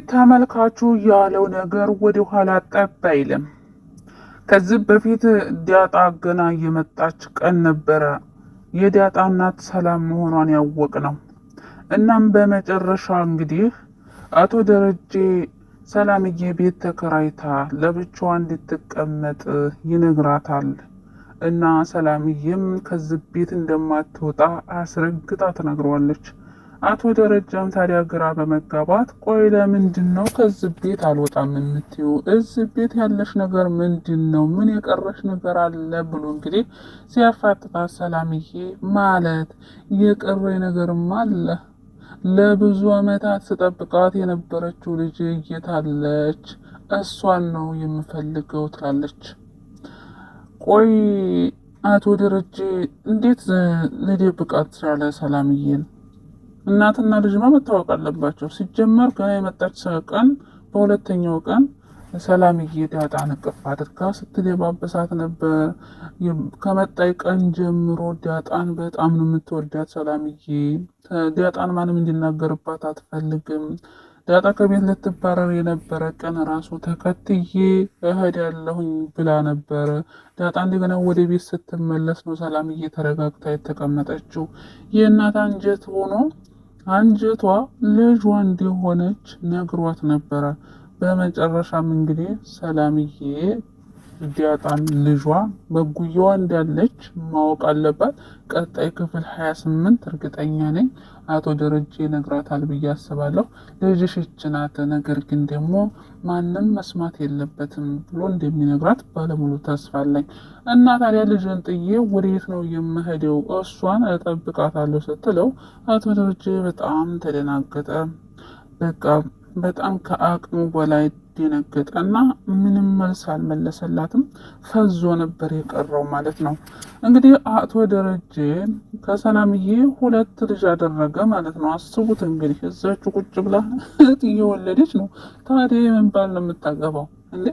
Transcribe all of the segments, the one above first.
ተመልካቹ ያለው ነገር ወደ ኋላ ጠብ አይልም። ከዚህ በፊት ዳጣ ገና የመጣች ቀን ነበረ የዳጣ እናት ሰላም መሆኗን ያወቅ ነው። እናም በመጨረሻ እንግዲህ አቶ ደረጀ ሰላምዬ ቤት ተከራይታ ለብቻዋ እንድትቀመጥ ይነግራታል። እና ሰላምዬም ከዚህ ቤት እንደማትወጣ አስረግጣ ትነግረዋለች። አቶ ደረጃም ታዲያ ግራ በመጋባት ቆይ ለምንድን ነው ከዚህ ቤት አልወጣም የምትይው? እዚህ ቤት ያለሽ ነገር ምንድን ነው? ምን የቀረሽ ነገር አለ ብሎ እንግዲህ ሲያፋጥጣት ሰላምዬ ማለት የቀረኝ ነገርማ አለ፣ ለብዙ ዓመታት ስጠብቃት የነበረችው ልጅ የታለች? እሷን ነው የምፈልገው ትላለች። ቆይ አቶ ደረጀ እንዴት ልደብቃት ቻለ ሰላምዬን? እናትና ልጅማ መታወቅ አለባቸው። ሲጀመር ገና የመጣች ቀን በሁለተኛው ቀን ሰላምዬ ዳጣን እቅፍ አድርጋ ስትደባበሳት ነበር። ከመጣይ ቀን ጀምሮ ዳጣን በጣም ነው የምትወዳት ሰላምዬ። ዳጣን ማንም እንዲናገርባት አትፈልግም። ዳጣ ከቤት ልትባረር የነበረ ቀን ራሱ ተከትዬ እሄዳለሁኝ ብላ ነበረ። ዳጣ እንደገና ወደ ቤት ስትመለስ ነው ሰላምዬ ተረጋግታ የተቀመጠችው። የእናት አንጀት ሆኖ አንጀቷ ልጇ እንደሆነች ነግሯት ነበረ። በመጨረሻም እንግዲህ ሰላምዬ ዳጣን ልጇ በጉያዋ እንዳለች ማወቅ አለባት። ቀጣይ ክፍል 28 እርግጠኛ ነኝ አቶ ደረጀ ይነግራታል ብዬ አስባለሁ። ልጅሽ ይህች ናት፣ ነገር ግን ደግሞ ማንም መስማት የለበትም ብሎ እንደሚነግራት ባለሙሉ ተስፋ አለኝ። እና ታዲያ ልጅን ጥዬ ወዴት ነው የምሄደው? እሷን እጠብቃታለሁ ስትለው አቶ ደረጀ በጣም ተደናገጠ። በቃ በጣም ከአቅሙ በላይ ደነገጠና ምንም መልስ አልመለሰላትም። ፈዞ ነበር የቀረው ማለት ነው። እንግዲህ አቶ ደረጀ ከሰላምዬ 2 ልጅ አደረገ ማለት ነው። አስቡት እንግዲህ እዛችሁ ቁጭ ብላ እየወለደች ነው። ታዲያ ምን ባል ነው የምታገባው እንዴ?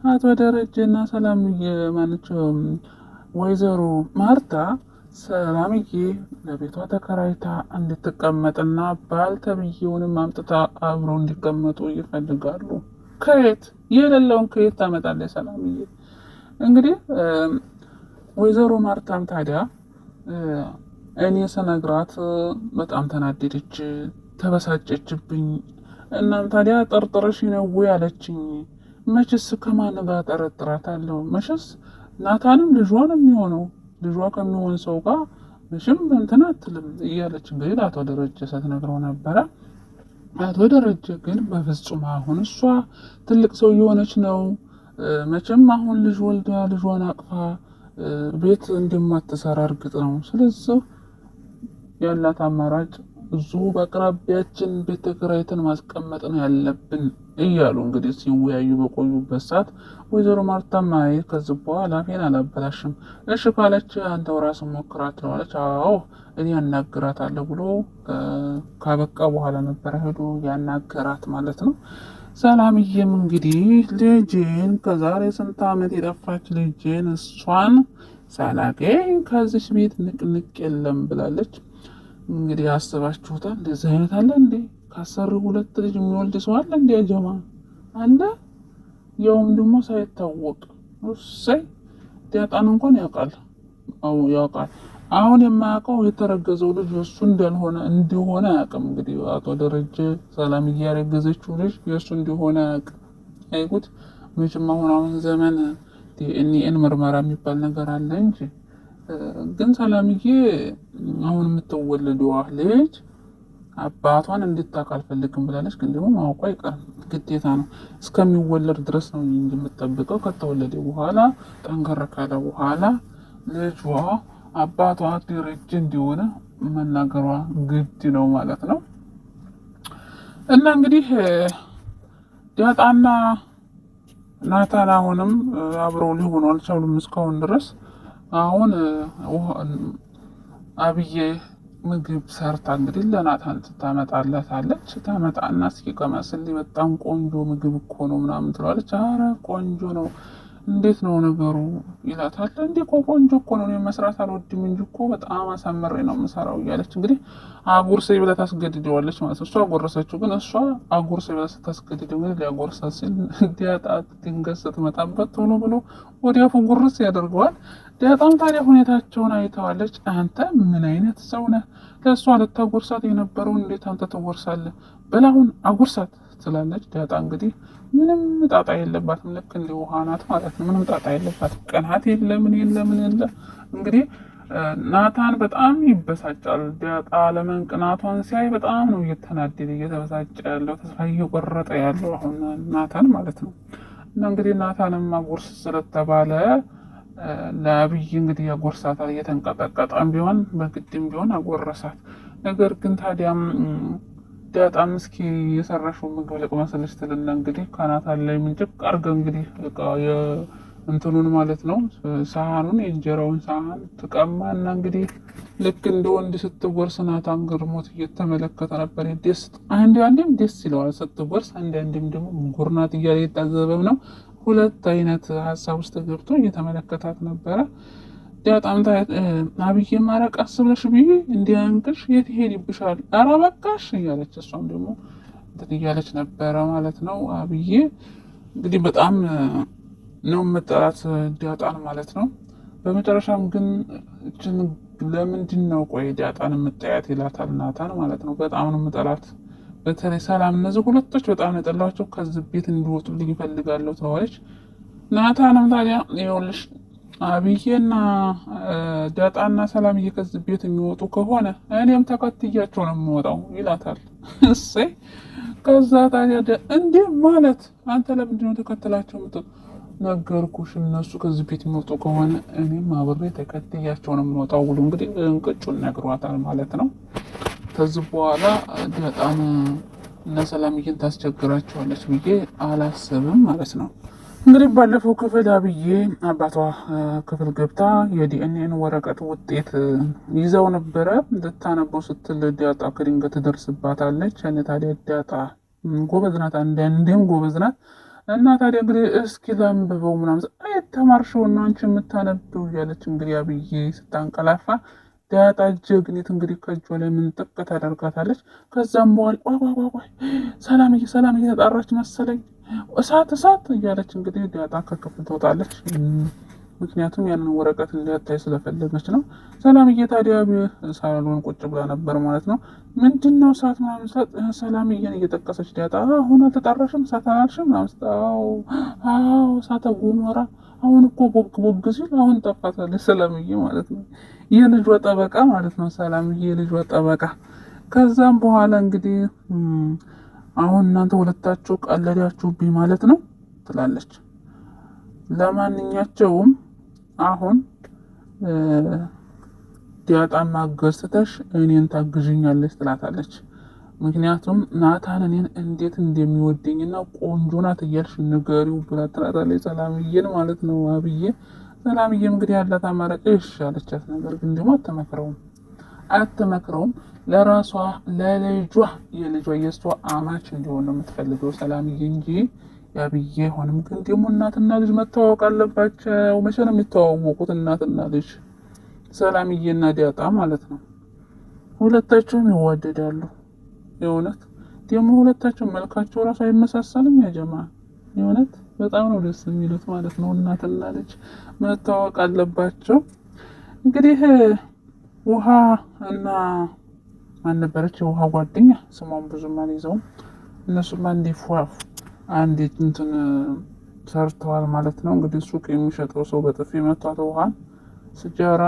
አቶ ደረጀና ሰላምዬ ማለችው ወይዘሮ ማርታ ሰላምዬ ለቤቷ ተከራይታ እንድትቀመጥና ባል ተብዬውንም አምጥታ አብረው እንዲቀመጡ ይፈልጋሉ። ከየት የሌለውን ከየት ታመጣለች ሰላምዬ? እንግዲህ ወይዘሮ ማርታም ታዲያ እኔ ስነግራት በጣም ተናደደች፣ ተበሳጨችብኝ። እናም ታዲያ ጠርጥረሽ ነው ያለችኝ። መችስ ከማን ጋር ጠረጥራታለሁ? መችስ ናታንም ልጇን የሚሆነው ልጇ ከሚሆን ሰው ጋር መቼም እንትን አትልም እያለች እንግዲህ ለአቶ ደረጀ ስትነግረው ነበረ። አቶ ደረጀ ግን በፍጹም አሁን እሷ ትልቅ ሰው እየሆነች ነው፣ መቼም አሁን ልጅ ወልዳ ልጇን አቅፋ ቤት እንደማትሰራ እርግጥ ነው። ስለዚህ ያላት አማራጭ እዚሁ በአቅራቢያችን ቤት ተከራይተን ማስቀመጥ ነው ያለብን እያሉ እንግዲህ ሲወያዩ በቆዩበት ሰዓት ወይዘሮ ማርታም አይ ከዚህ በኋላ አፌን አላበላሽም፣ እሺ ካለች አንተው ራስህ ሞክራት ትለዋለች። አዎ እኔ ያናግራታለሁ ብሎ ካበቃ በኋላ ነበረ ሄዶ ያናገራት ማለት ነው። ሰላምዬም እንግዲህ ልጄን ከዛሬ ስንት ዓመት የጠፋች ልጄን እሷን ሳላገኝ ከዚች ቤት ንቅንቅ የለም ብላለች። እንግዲህ አስባችሁታል? እንደዚህ አይነት አለ እንዴ? ካሰሩ 2 ልጅ የሚወልድ ሰው አለ እንዴ? ጀማ አለ፣ ያውም ደግሞ ሳይታወቅ። እሰይ ዳጣን እንኳን ያውቃል። ያውቃል። አሁን የማያውቀው የተረገዘው ልጅ እሱ እንደሆነ አያውቅም። እንግዲህ አቶ ደረጀ ሰላምዬ ያረገዘችው ልጅ የእሱ እንደሆነ አያውቅም። አይጉት መቼም አሁን ዘመን ዲኤንኤን ምርመራ የሚባል ነገር አለ እንጂ ግን ሰላምዬ አሁን የምትወለደው ልጅ አባቷን እንድታውቅ አልፈልግም ብላለች። ግን ደግሞ ማወቋ አይቀርም፣ ግዴታ ነው። እስከሚወለድ ድረስ ነው እንጂ የምትጠብቀው። ከተወለደ በኋላ ጠንከር ካለ በኋላ ልጇ አባቷ ደረጀ እንደሆነ መናገሯ ግድ ነው ማለት ነው። እና እንግዲህ ዳጣና ናታን አሁንም አብረው ሊሆኑ አልቻሉም እስካሁን ድረስ። አሁን አብዬ ምግብ ሰርታ እንግዲህ ለናታን ታመጣለታለች። ታመጣና እስኪ ቀመስልኝ በጣም ቆንጆ ምግብ እኮ ነው ምናምን ትለዋለች። አረ ቆንጆ ነው እንዴት ነው ነገሩ ይላታል። እንዴ እኮ ቆንጆ እኮ ነው፣ እኔ መስራት አልወድም እንጂ እኮ በጣም አሳምሬ ነው የምሰራው እያለች እንግዲህ አጉርሰኝ ብላ ታስገድደዋለች ማለት ነው። እሷ አጎረሰችው፣ ግን እሷ አጉርሰኝ ብላ ስታስገድደው እንግዲህ ሊያጎርሳት ሲል ዲያጣ ድንገት ስትመጣበት ቶሎ ብሎ ወዲያው ጉርስ ያደርገዋል። ዲያጣም ታዲያ ሁኔታቸውን አይተዋለች። አንተ ምን አይነት ሰው ነህ? ለእሷ ልታጎርሳት የነበረውን እንዴት አንተ ትጎርሳለህ? በላሁን አጉርሳት ትላለች። ዲያጣ እንግዲህ ምንም ጣጣ የለባትም። ልክ እንደ ውሃ ናት ማለት ነው። ምንም ጣጣ የለባትም። ቅናት የለ ምን የለ ምን የለ። እንግዲህ ናታን በጣም ይበሳጫል። ዲያጣ ለመንቅናቷን ሲያይ በጣም ነው እየተናደደ እየተበሳጨ ያለው፣ ተስፋ እየቆረጠ ያለው አሁን ናታን ማለት ነው። እና እንግዲህ ናታንም አጉርስ ስለተባለ ለአብይ እንግዲህ ያጎርሳታል። እየተንቀጠቀጠም ቢሆን በግድም ቢሆን አጎረሳት። ነገር ግን ታዲያም ዳጣም እስኪ የሰራሽው ምግብ ልቅመስልሽ ትልና እንግዲህ ካናታን ላይ ምንጭቅ አርገ እንግዲህ እንትኑን ማለት ነው ሳህኑን የእንጀራውን ሳህን ትቀማና እንግዲህ ልክ እንደ ወንድ ስትጎርስ ናታን ግርሞት እየተመለከተ ነበር። አንዴም ደስ ይለዋል ስትጎርስ፣ አንዴም ደግሞ ጉርናት እያለ የታዘበም ነው። ሁለት አይነት ሀሳብ ውስጥ ገብቶ እየተመለከታት ነበረ። ዳጣም አብዬ ማረቅ አስብለሽ ብዬ እንዲያንቅሽ የት ይሄድብሻል? ኧረ በቃሽ እያለች እሷም ደግሞ እያለች ነበረ ማለት ነው። አብዬ እንግዲህ በጣም ነው የምጠላት ዳጣን ማለት ነው። በመጨረሻም ግን እችን ለምንድን ነው ቆይ ዳጣን የምጠያት ይላታል ናታን ማለት ነው። በጣም ነው የምጠላት፣ በተለይ ሰላም፣ እነዚህ ሁለቶች በጣም ነው የጠላቸው፣ ከዚህ ቤት እንዲወጡልኝ ይፈልጋለሁ ተባለች። ናታንም ታዲያ ይኸውልሽ አብዬና ዳጣና ሰላምዬ ከዚህ ቤት የሚወጡ ከሆነ እኔም ተከትያቸው ነው የምወጣው ይላታል። እሰይ። ከዛ ታዲያ እንዴ ማለት አንተ ለምንድን ነው ተከትላቸው የምትወጡ? ነገርኩሽ፣ እነሱ ከዚህ ቤት የሚወጡ ከሆነ እኔም አብሬ ተከትያቸው ነው የምወጣው ብሎ እንግዲህ እንቅጩን ነግሯታል ማለት ነው። ከዚህ በኋላ ዳጣን እና ሰላምዬን ታስቸግራቸዋለች ብዬ አላስብም ማለት ነው። እንግዲህ ባለፈው ክፍል አብዬ አባቷ ክፍል ገብታ የዲኤንኤን ወረቀት ውጤት ይዘው ነበረ። ልታነበው ስትል ዳጣ ከድንገት ትደርስባታለች። ታዲያ ዳጣ ጎበዝ ናት፣ አንዳንዴም ጎበዝ ናት። እና ታዲያ እንግዲህ እስኪ ላንብበው ምናምን ተማርሽውን ነው አንቺ የምታነብው እያለች እንግዲህ አብዬ ስታንቀላፋ ዳጣ ጀግኒት እንግዲህ ከእጇ ላይ ምንጥቅ ታደርጋታለች። ከዛም በኋላ ቆይ ሰላምዬ ተጣራች መሰለኝ እሳት እያለች እንግዲህ ዳጣ ከክፍል ትወጣለች። ምክንያቱም ያንን ወረቀት እንዲያታይ ስለፈለገች ነው። ሰላምዬ ታዲያ ሳሎን ቁጭ ብላ ነበር ማለት ነው። ምንድነው እሳት ምናምን ሰላምዬን እየጠቀሰች ዳጣ አሁን አልተጣራሽም እሳት አላልሽም ምናምን እሳተ ገሞራ አሁን እኮ ቦግ ሲል አሁን ጠፋታለች ሰላምዬ ማለት ነው። የልጇ ጠበቃ ማለት ነው ሰላምዬ የልጇ ጠበቃ። ከዛም በኋላ እንግዲህ አሁን እናንተ ሁለታችሁ ቀለዳችሁብኝ ማለት ነው ትላለች። ለማንኛቸውም አሁን ዳጣን ማገዝ ትተሽ እኔን ታግዥኛለች ትላታለች። ምክንያቱም ናታን እኔን እንዴት እንደሚወደኝና ቆንጆ ናት እያልሽ ንገሪው ብላ ትላታለች ሰላምዬን ማለት ነው። አብዬ ሰላምዬም እንግዲህ ያላት አማራጭ ይሻለቻት፣ ነገር ግን ደግሞ አትመክረውም። ለራሷ ለልጇ የእሷ አማች እንዲሆን ነው የምትፈልገው ሰላምዬ እንጂ ያብዬ ሆንም። ግን ደግሞ እናትና ልጅ መተዋወቅ አለባቸው። መቼ ነው የሚተዋወቁት እናትና ልጅ? ሰላምዬና ዳጣ ማለት ነው። ሁለታቸውም ይዋደዳሉ። የእውነት ደግሞ ሁለታቸው መልካቸው ራሱ አይመሳሰልም። ያጀማ የእውነት በጣም ነው ደስ የሚሉት ማለት ነው። እናትና ልጅ መተዋወቅ አለባቸው። እንግዲህ ውሃ እና ማን ነበረች የውሃ ጓደኛ ስሟን ብዙም አልይዘውም። እነሱም አንዴ እንትን ሰርተዋል ማለት ነው። እንግዲህ ሱቅ የሚሸጠው ሰው በጥፊ መቷት ውሃን። ስጃራ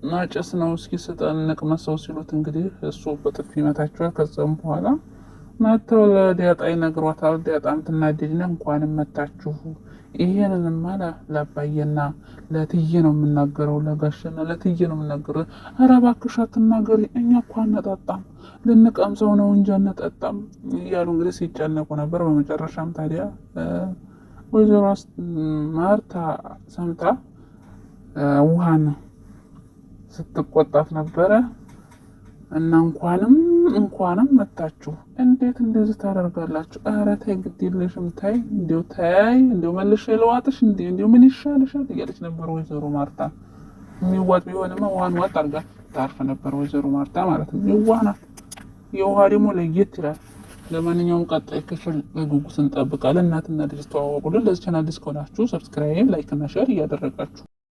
ማጨስ ነው እስኪ ስጠን እንቅመሰው ሲሉት እንግዲህ እሱ በጥፊ መታቸዋል። ከዛም በኋላ መተው ለዳጣ ይነግሯታል። ዳጣም ትናደድና እንኳንም መታችሁ፣ ይሄንንማ ለአባዬና ለትዬ ነው የምናገረው፣ ለጋሸና ለትዬ ነው የምናገረው። ኧረ እባክሽ አትናገሪ፣ እኛ እኮ አነጣጣም ልንቀምሰው ነው እንጂ አነጣጣም እያሉ እንግዲህ ሲጨነቁ ነበር። በመጨረሻም ታዲያ ወይዘሮ ማርታ ሰምታ ውሃን ስትቆጣት ነበረ እና እንኳንም እንኳንም መጣችሁ። እንዴት እንደዚህ ታደርጋላችሁ? ኧረ ተይ ግድ የለሽም ተይ፣ እንዲያው ተይ፣ እንዲያው መልሼ ልዋጥሽ እንዲያው ምን ይሻልሻል እያለች ነበር ወይዘሮ ማርታ። የሚዋጥ ቢሆንማ ውሃን ዋጥ አድርጋ ታርፍ ነበር ወይዘሮ ማርታ ማለት ነው። የዋህ ናት። የውሃ ደግሞ ለየት ይላል። ለማንኛውም ቀጣይ ክፍል በጉጉት እንጠብቃለን። እናትና ልጅ ተዋወቁልን። ለዚህ ቻናል አዲስ ከሆናችሁ ሰብስክራይብ፣ ላይክ እና ሼር እያደረጋችሁ